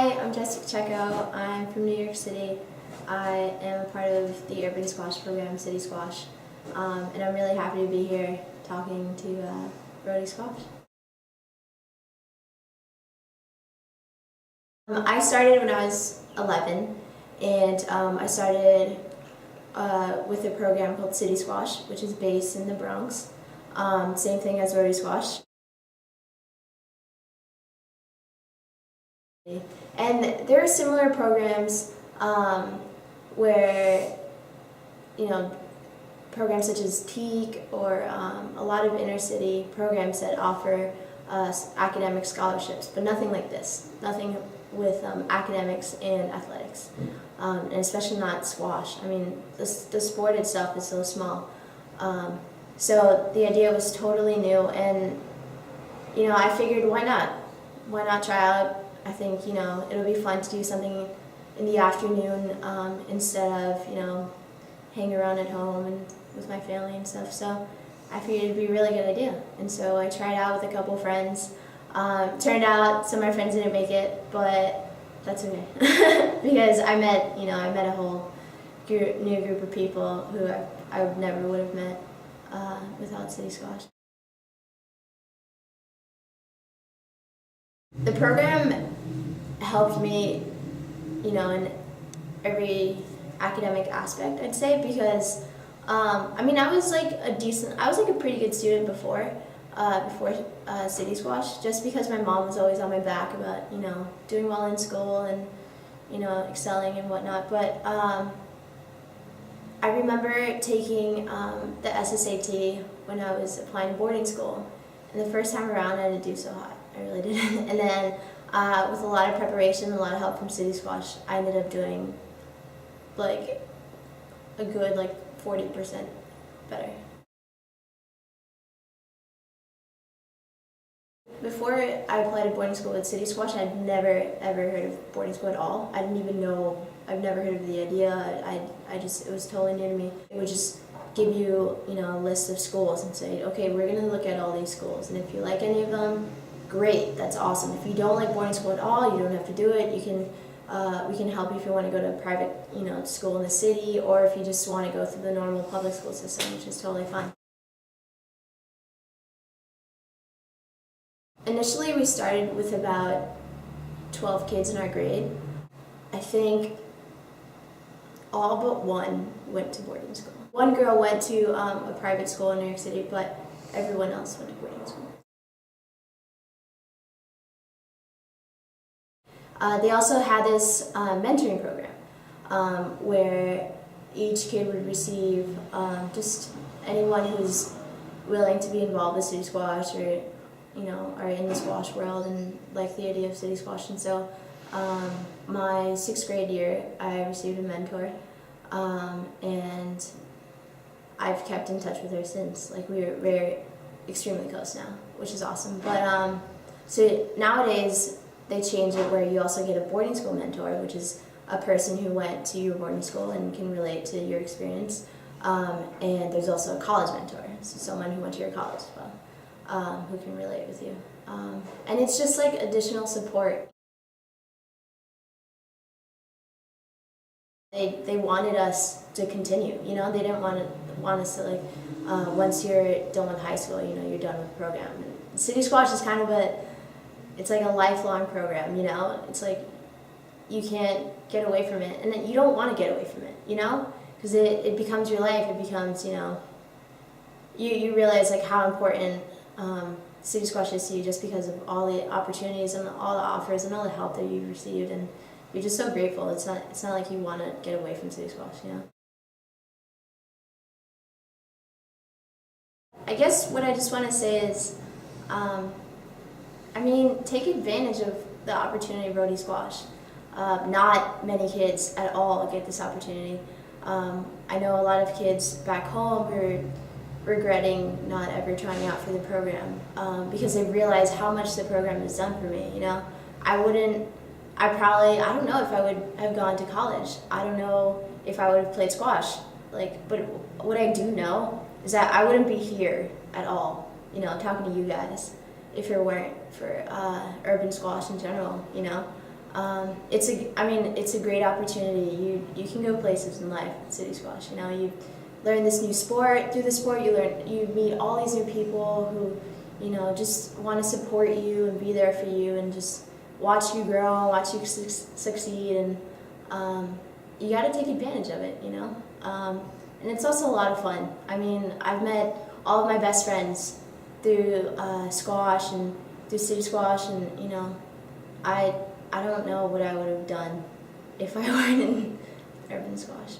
Hi, I'm Pacheco. I'm from New York City. I am a part of the RhodySquash program, CitySquash, and I'm really happy to be here talking to RhodySquash. I started when I was 11, and I started with a program called CitySquash, which is based in the Bronx. Same thing as RhodySquash. And there are similar programs where, programs such as Peak or a lot of inner city programs that offer academic scholarships, but nothing like this. Nothing with academics and athletics, and especially not squash. I mean, the sport itself is so small. So the idea was totally new, and I figured, why not? Why not try out? I think it'll be fun to do something in the afternoon instead of hang around at home and with my family and stuff. So I figured it'd be a really good idea, and so I tried out with a couple friends. Turned out some of my friends didn't make it, but that's okay because I met a whole new group of people who I never would have met without CitySquash. The program helped me, in every academic aspect, I'd say, because I was like a pretty good student before CitySquash, just because my mom was always on my back about doing well in school and excelling and whatnot. But I remember taking the SSAT when I was applying to boarding school, and the first time around I didn't do so hot. I really didn't. And then with a lot of preparation, a lot of help from CitySquash, I ended up doing like a good 40% better. Before I applied to boarding school at CitySquash, I'd never ever heard of boarding school at all. I didn't even know, I've never heard of the idea. It was totally new to me. It would just give you, a list of schools and say, okay, we're gonna look at all these schools, and if you like any of them, great, that's awesome. If you don't like boarding school at all, you don't have to do it. You can, we can help you if you want to go to a private, school in the city, or if you just want to go through the normal public school system, which is totally fine. Initially, we started with about 12 kids in our grade. I think all but one went to boarding school. One girl went to a private school in New York City, but everyone else went to boarding school. They also had this mentoring program where each kid would receive just anyone who's willing to be involved with CitySquash or are in the squash world and like the idea of CitySquash. And so my 6th grade year, I received a mentor, and I've kept in touch with her since. Like, we're extremely close now, which is awesome. But so nowadays they change it where you also get a boarding school mentor, which is a person who went to your boarding school and can relate to your experience. And there's also a college mentor, so someone who went to your college as well, who can relate with you. And it's just like additional support. They wanted us to continue, they didn't want us to once you're done with high school, you're done with the program. And CitySquash is kind of it's like a lifelong program, It's like you can't get away from it, and then you don't want to get away from it, because it becomes your life. It becomes, you realize how important CitySquash is to you just because of all the opportunities and all the offers and all the help that you've received, and you're just so grateful. It's not like you want to get away from CitySquash, I guess what I just want to say is, take advantage of the opportunity of RhodySquash. Not many kids at all get this opportunity. I know a lot of kids back home who are regretting not ever trying out for the program because they realize how much the program has done for me. I don't know if I would have gone to college. I don't know if I would have played squash. But what I do know is that I wouldn't be here at all, talking to you guys if it weren't for urban squash in general, It's a great opportunity. You can go places in life with CitySquash. You know, you learn this new sport. Through the sport, you meet all these new people who, you know, just want to support you and be there for you and just watch you grow, watch you succeed, and you got to take advantage of it. You know, and it's also a lot of fun. I mean, I've met all of my best friends through squash and through CitySquash, and you know, I don't know what I would have done if I weren't in urban squash.